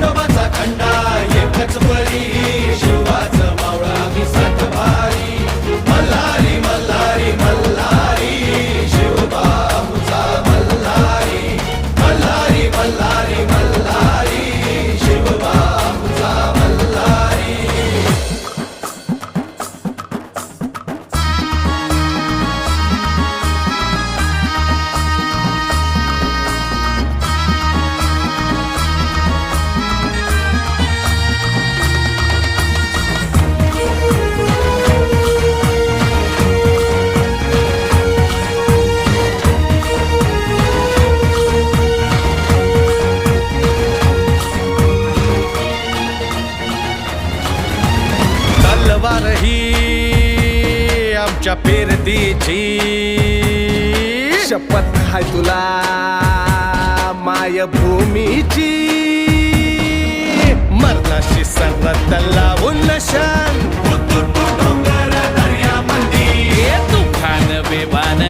खंडोबाचा खंडा एकच बळी शिवाचं मावळा मी सात भारी मल्हारी मल्हारी मल्हारी शिवबाबूचा मल्हारी मल्हारी मल्हारी मल्हारी शिवबाबूचा मल्हारी. तलवार ही आमच्या पेरतीची शपथ हाय तुला मायभूमीची मरणाशी सरत लावून नशा